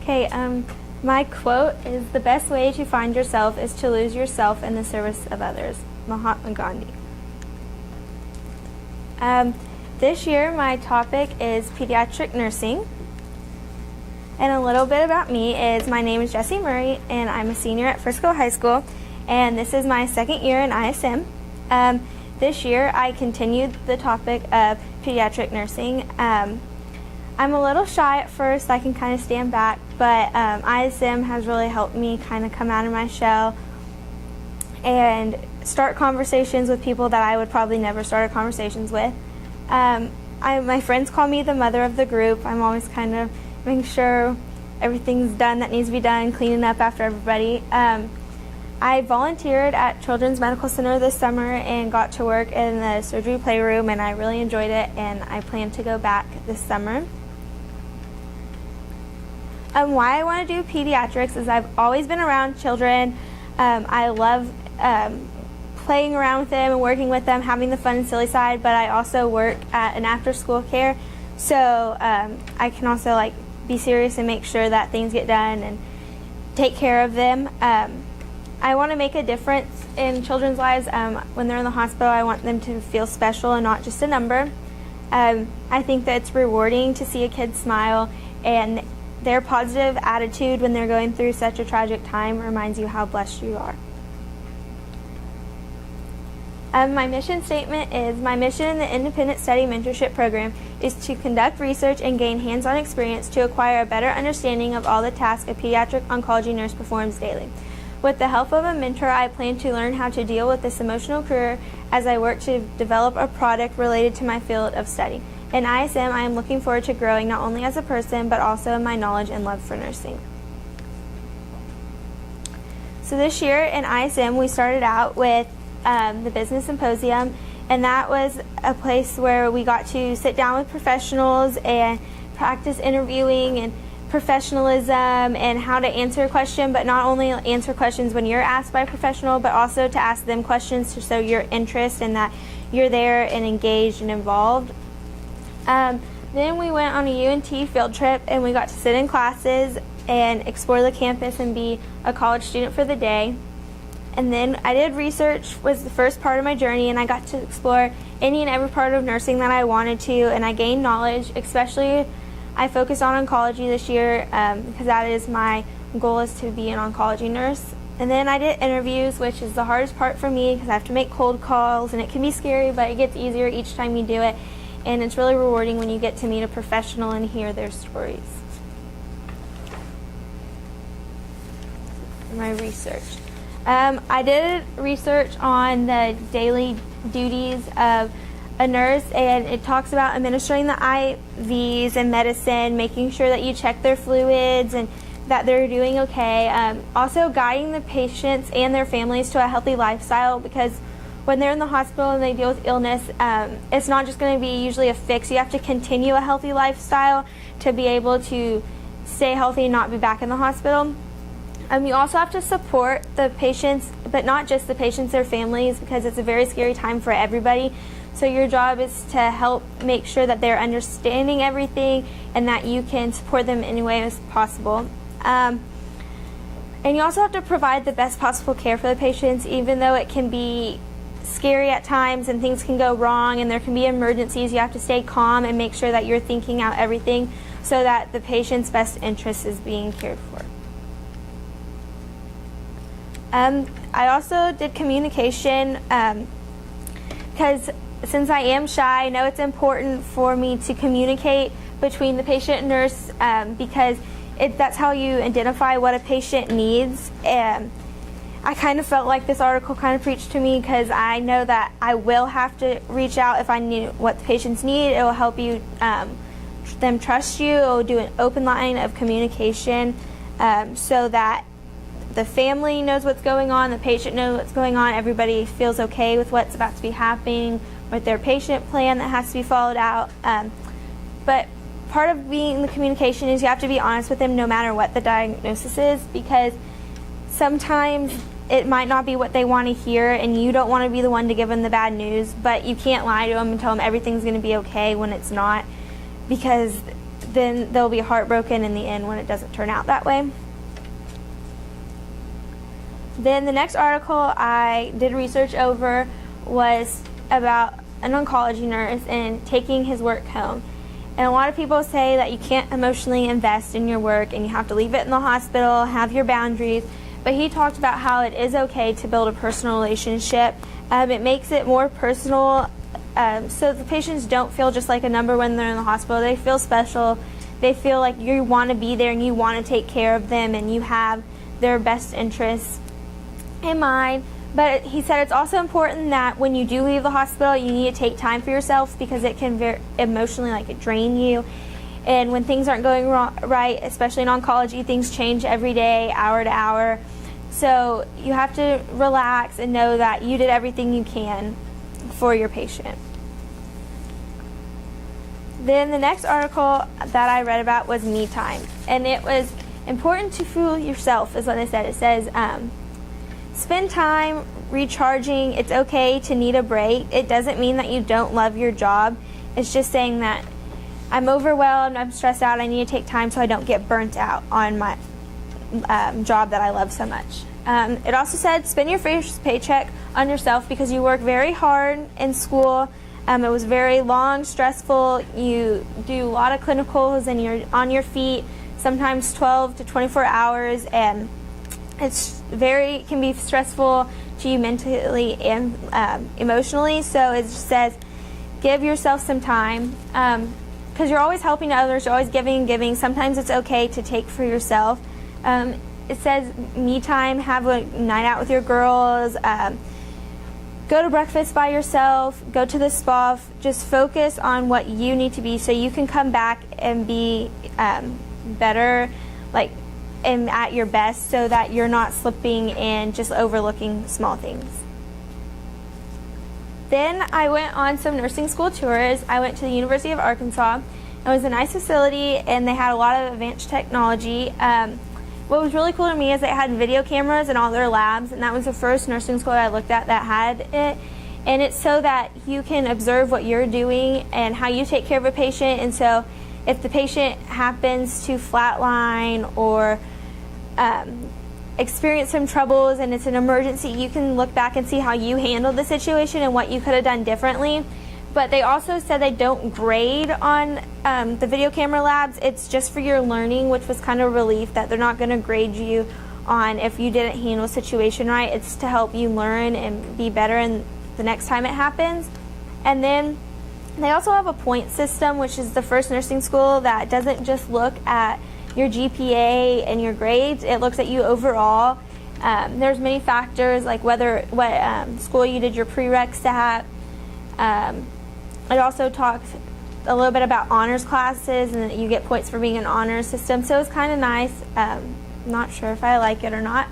Okay, my quote is, "The best way to find yourself is to lose yourself in the service of others." Mahatma Gandhi. This year my topic is pediatric nursing. And a little bit about me is my name is Jessie Murray and I'm a senior at Frisco High School, and this is my second year in ISM. This year I continued the topic of pediatric nursing. I'm a little shy at first, I can kind of stand back, but ISM has really helped me kind of come out of my shell and start conversations with people that I would probably never start conversations with. My friends call me the mother of the group. I'm always kind of making sure everything's done that needs to be done, cleaning up after everybody. I volunteered at Children's Medical Center this summer and got to work in the surgery playroom, and I really enjoyed it, and I plan to go back this summer. Why I want to do pediatrics is I've always been around children. I love playing around with them and working with them, having the fun and silly side, but I also work at an after-school care, so I can also be serious and make sure that things get done and take care of them. I want to make a difference in children's lives. When they're in the hospital, I want them to feel special and not just a number. I think that it's rewarding to see a kid smile, and their positive attitude when they're going through such a tragic time reminds you how blessed you are. My mission statement is, my mission in the Independent Study Mentorship Program is to conduct research and gain hands-on experience to acquire a better understanding of all the tasks a pediatric oncology nurse performs daily. With the help of a mentor, I plan to learn how to deal with this emotional career as I work to develop a product related to my field of study. In ISM, I am looking forward to growing not only as a person, but also in my knowledge and love for nursing. So this year in ISM, we started out with the Business Symposium, and that was a place where we got to sit down with professionals and practice interviewing and professionalism and how to answer a question, but not only answer questions when you're asked by a professional, but also to ask them questions to show your interest and that you're there and engaged and involved. Then we went on a UNT field trip, and we got to sit in classes and explore the campus and be a college student for the day. And then I did research, was the first part of my journey, and I got to explore any and every part of nursing that I wanted to, and I gained knowledge. Especially I focused on oncology this year because that is my goal, is to be an oncology nurse. And then I did interviews, which is the hardest part for me because I have to make cold calls, and it can be scary, but it gets easier each time you do it. And it's really rewarding when you get to meet a professional and hear their stories. My research. I did research on the daily duties of a nurse, and it talks about administering the IVs and medicine, making sure that you check their fluids and that they're doing okay. Also guiding the patients and their families to a healthy lifestyle, because when they're in the hospital and they deal with illness, it's not just going to be usually a fix. You have to continue a healthy lifestyle to be able to stay healthy and not be back in the hospital. You also have to support the patients, but not just the patients, their families, because it's a very scary time for everybody. So your job is to help make sure that they're understanding everything and that you can support them in any way as possible. And you also have to provide the best possible care for the patients, even though it can be scary at times and things can go wrong and there can be emergencies. You have to stay calm and make sure that you're thinking out everything so that the patient's best interest is being cared for. I also did communication because since I am shy, I know it's important for me to communicate between the patient and nurse because that's how you identify what a patient needs. I kind of felt like this article kind of preached to me because I know that I will have to reach out if I knew what the patients need. It will help you them trust you. It will do an open line of communication so that the family knows what's going on, the patient knows what's going on, everybody feels okay with what's about to be happening, with their patient plan that has to be followed out. But part of being the communication is you have to be honest with them no matter what the diagnosis is, because sometimes it might not be what they want to hear and you don't want to be the one to give them the bad news, but you can't lie to them and tell them everything's going to be okay when it's not, because then they'll be heartbroken in the end when it doesn't turn out that way. Then the next article I did research over was about an oncology nurse and taking his work home. And a lot of people say that you can't emotionally invest in your work and you have to leave it in the hospital, have your boundaries. But he talked about how it is okay to build a personal relationship. It makes it more personal, so the patients don't feel just like a number when they're in the hospital. They feel special. They feel like you want to be there and you want to take care of them and you have their best interests in mind. But he said it's also important that when you do leave the hospital, you need to take time for yourself, because it can emotionally drain you. And when things aren't going right, especially in oncology, things change every day, hour to hour. So you have to relax and know that you did everything you can for your patient. Then the next article that I read about was me time. And it was important to fuel yourself, is what it said. It says, spend time recharging. It's okay to need a break. It doesn't mean that you don't love your job. It's just saying that I'm overwhelmed, I'm stressed out, I need to take time so I don't get burnt out on my job that I love so much. It also said spend your first paycheck on yourself, because you work very hard in school. It was very long, stressful. You do a lot of clinicals and you're on your feet, sometimes 12 to 24 hours, and can be stressful to you mentally and emotionally. So it just says give yourself some time, because you're always helping others, you're always giving and giving. Sometimes it's okay to take for yourself. It says me time, have a night out with your girls, go to breakfast by yourself, go to the spa. Just focus on what you need to be so you can come back and be better, and at your best, so that you're not slipping and just overlooking small things. Then I went on some nursing school tours. I went to the University of Arkansas. It was a nice facility and they had a lot of advanced technology. What was really cool to me is they had video cameras in all their labs, and that was the first nursing school I looked at that had it. And it's so that you can observe what you're doing and how you take care of a patient. And so if the patient happens to flatline or experience some troubles and it's an emergency, you can look back and see how you handled the situation and what you could have done differently. But they also said they don't grade on the video camera labs. It's just for your learning, which was kind of a relief that they're not going to grade you on if you didn't handle a situation right. It's to help you learn and be better in the next time it happens. And then they also have a point system, which is the first nursing school that doesn't just look at your GPA and your grades. It looks at you overall. There's many factors, like what school you did your prereqs at. It also talks a little bit about honors classes and that you get points for being in an honors system. So it's kind of nice. Not sure if I like it or not.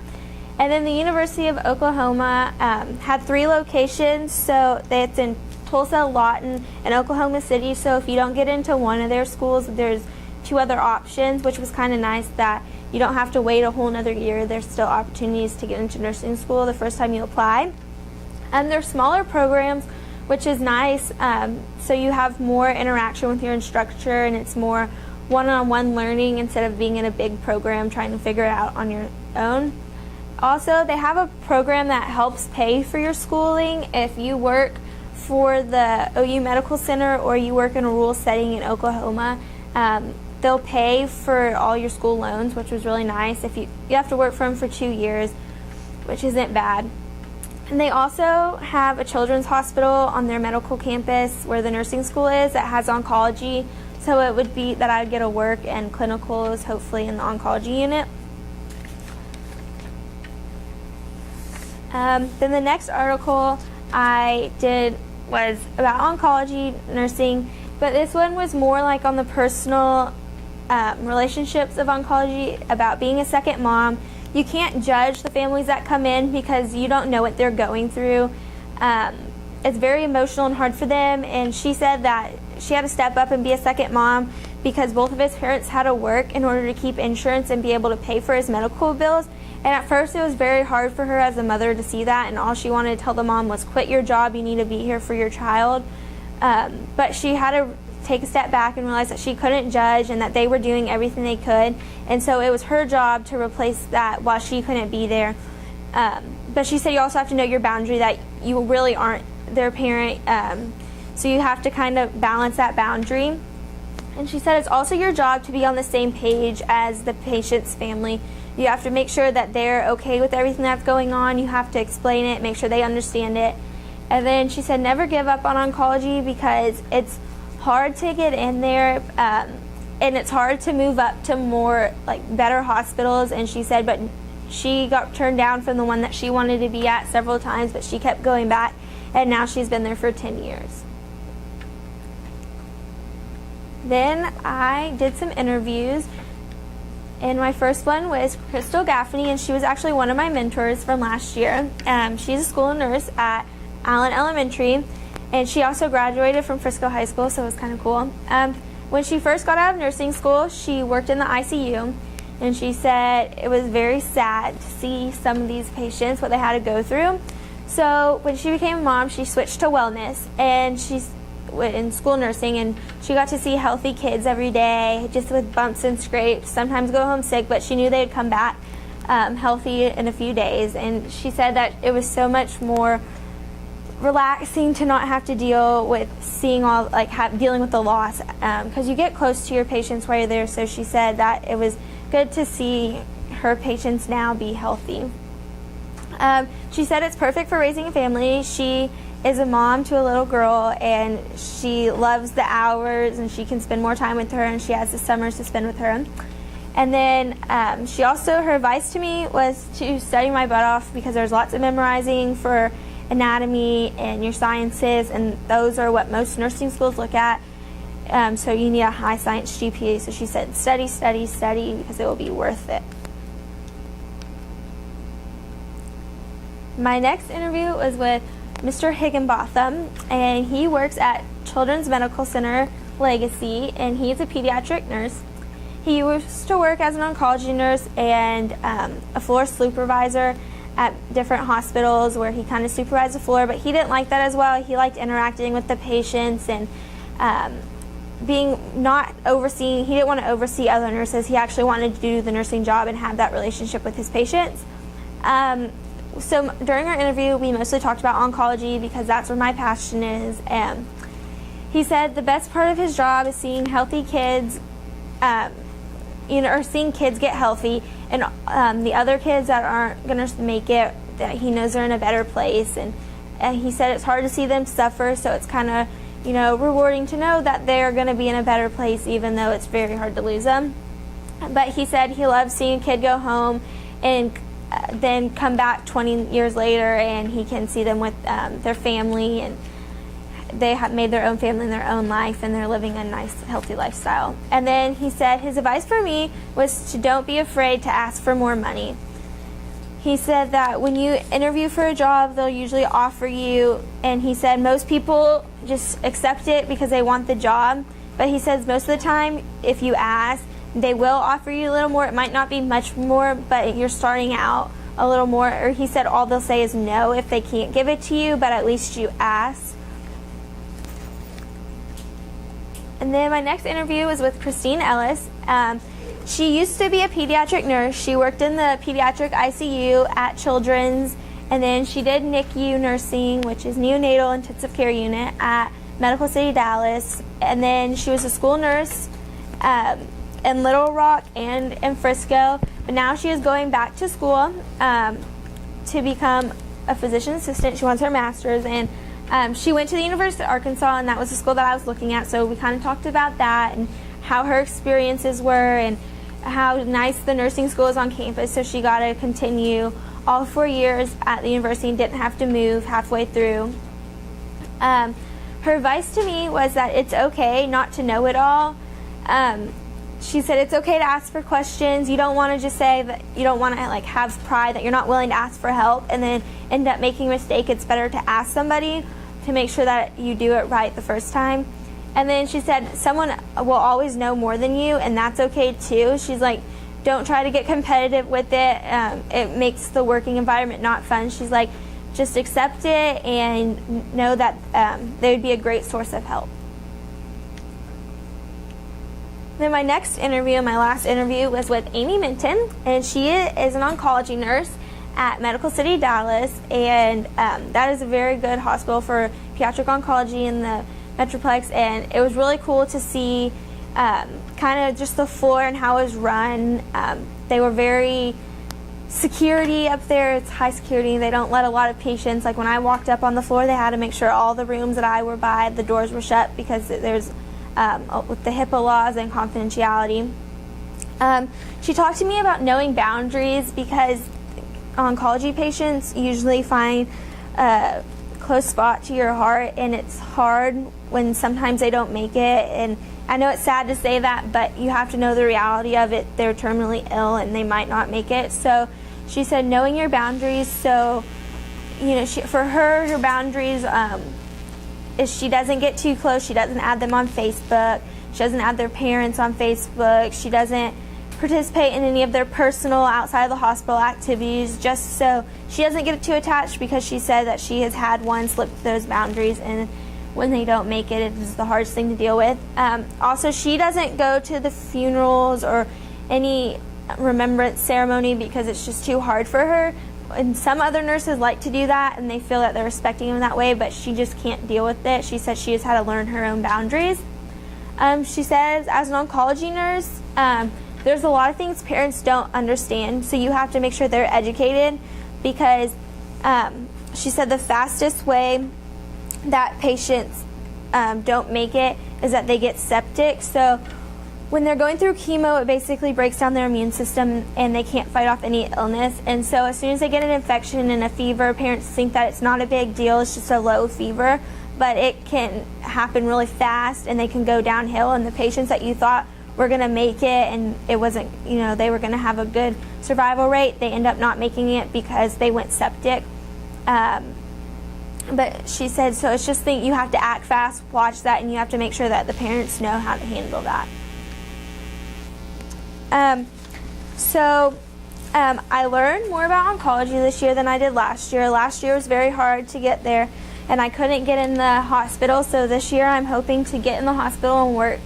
And then the University of Oklahoma had 3 locations. So it's in Tulsa, Lawton, and Oklahoma City. So if you don't get into one of their schools, there's 2 other options, which was kind of nice that you don't have to wait a whole another year. There's still opportunities to get into nursing school the first time you apply. And they're smaller programs, which is nice. So you have more interaction with your instructor and it's more one-on-one learning instead of being in a big program trying to figure it out on your own. Also, they have a program that helps pay for your schooling. If you work for the OU Medical Center or you work in a rural setting in Oklahoma, they'll pay for all your school loans, which was really nice. If you have to work for them for 2 years, which isn't bad. And they also have a children's hospital on their medical campus where the nursing school is that has oncology. So it would be that I would get to work and clinicals, hopefully in the oncology unit. Then the next article I did was about oncology nursing, but this one was more like on the personal relationships of oncology, about being a second mom. You can't judge the families that come in because you don't know what they're going through. It's very emotional and hard for them, and she said that she had to step up and be a second mom because both of his parents had to work in order to keep insurance and be able to pay for his medical bills. And at first it was very hard for her as a mother to see that, and all she wanted to tell the mom was, quit your job, you need to be here for your child. But she had to take a step back and realize that she couldn't judge and that they were doing everything they could. And so it was her job to replace that while she couldn't be there. But she said you also have to know your boundary, that you really aren't their parent. So you have to kind of balance that boundary. And she said it's also your job to be on the same page as the patient's family. You have to make sure that they're okay with everything that's going on. You have to explain it, make sure they understand it. And then she said never give up on oncology, because it's hard to get in there, and it's hard to move up to more better hospitals. And she said, but she got turned down from the one that she wanted to be at several times, but she kept going back, and now she's been there for 10 years. Then I did some interviews, and my first one was Crystal Gaffney, and she was actually one of my mentors from last year. She's a school nurse at Allen Elementary, and she also graduated from Frisco High School, so it was kind of cool. When she first got out of nursing school, she worked in the ICU, and she said it was very sad to see some of these patients, what they had to go through. So when she became a mom, she switched to wellness, and she's in school nursing, and she got to see healthy kids every day, just with bumps and scrapes, sometimes go home sick, but she knew they'd come back healthy in a few days. And she said that it was so much more relaxing to not have to deal with seeing all, dealing with the loss, because you get close to your patients while you're there. So she said that it was good to see her patients now be healthy. She said it's perfect for raising a family. She is a mom to a little girl, and she loves the hours, and she can spend more time with her, and she has the summers to spend with her. And then she also, her advice to me was to study my butt off, because there's lots of memorizing for anatomy and your sciences, and those are what most nursing schools look at. So you need a high science GPA. So she said study, study, study, because it will be worth it. My next interview was with Mr. Higginbotham, and he works at Children's Medical Center Legacy, and he's a pediatric nurse. He used to work as an oncology nurse and a floor supervisor at different hospitals where he kind of supervised the floor, but he didn't like that as well. He liked interacting with the patients and being not overseeing. He didn't want to oversee other nurses. He actually wanted to do the nursing job and have that relationship with his patients. So during our interview, we mostly talked about oncology, because that's where my passion is. And he said the best part of his job is seeing healthy kids, or seeing kids get healthy, and the other kids that aren't going to make it, that he knows are in a better place. And he said it's hard to see them suffer, so it's kind of, rewarding to know that they're going to be in a better place, even though it's very hard to lose them. But he said he loves seeing a kid go home and then come back 20 years later, and he can see them with their family, and they have made their own family in their own life, and they're living a nice, healthy lifestyle. And then he said his advice for me was to don't be afraid to ask for more money. He said that when you interview for a job, they'll usually offer you, and he said most people just accept it because they want the job, but he says most of the time, if you ask, they will offer you a little more. It might not be much more, but you're starting out a little more. Or he said all they'll say is no if they can't give it to you, but at least you ask. And then my next interview was with Christine Ellis. She used to be a pediatric nurse. She worked in the pediatric ICU at Children's, and then she did NICU nursing, which is neonatal intensive care unit at Medical City Dallas. And then she was a school nurse in Little Rock and in Frisco, but now she is going back to school to become a physician assistant. She wants her master's, and she went to the University of Arkansas, and that was the school that I was looking at, so we kind of talked about that and how her experiences were and how nice the nursing school is on campus. So she got to continue all 4 years at the university and didn't have to move halfway through. Her advice to me was that it's okay not to know it all. She said it's okay to ask for questions. You don't want to just say that you don't want to have pride that you're not willing to ask for help and then end up making a mistake. It's better to ask somebody to make sure that you do it right the first time. And then she said someone will always know more than you, and that's okay too. She's like, don't try to get competitive with it. It makes the working environment not fun. She's like, just accept it and know that they would be a great source of help. Then my next interview, my last interview, was with Amy Minton, and she is an oncology nurse at Medical City, Dallas, and that is a very good hospital for pediatric oncology in the Metroplex, and it was really cool to see kind of just the floor and how it was run. They were very security up there. It's high security. They don't let a lot of patients, like when I walked up on the floor, they had to make sure all the rooms that I were by, the doors were shut because there's with the HIPAA laws and confidentiality. She talked to me about knowing boundaries because oncology patients usually find a close spot to your heart, and it's hard when sometimes they don't make it. And I know it's sad to say that, but you have to know the reality of it. They're terminally ill and they might not make it. So she said knowing your boundaries. So, you know, for her boundaries is she doesn't get too close. She doesn't add them on Facebook. She doesn't add their parents on Facebook. She doesn't participate in any of their personal outside of the hospital activities, just so she doesn't get too attached, because she said that she has had one slip those boundaries, and when they don't make it, it is the hardest thing to deal with. Also, she doesn't go to the funerals or any remembrance ceremony because it's just too hard for her. And some other nurses like to do that, and they feel that they're respecting them that way, but she just can't deal with it. She said she has had to learn her own boundaries. She says, as an oncology nurse, there's a lot of things parents don't understand, so you have to make sure they're educated, because she said the fastest way that patients don't make it is that they get septic. So when they're going through chemo, it basically breaks down their immune system and they can't fight off any illness. And so as soon as they get an infection and a fever, parents think that it's not a big deal, it's just a low fever, but it can happen really fast and they can go downhill. And the patients that you thought were going to make it and it wasn't, you know, they were going to have a good survival rate, they end up not making it because they went septic. But she said, so it's just you have to act fast, watch that, and you have to make sure that the parents know how to handle that. I learned more about oncology this year than I did last year. Last year was very hard to get there, and I couldn't get in the hospital, so this year I'm hoping to get in the hospital and work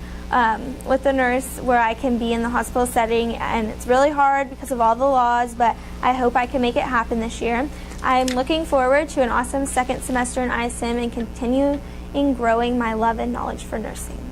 with a nurse where I can be in the hospital setting. And it's really hard because of all the laws, but I hope I can make it happen this year. I'm looking forward to an awesome second semester in ISM and continuing growing my love and knowledge for nursing.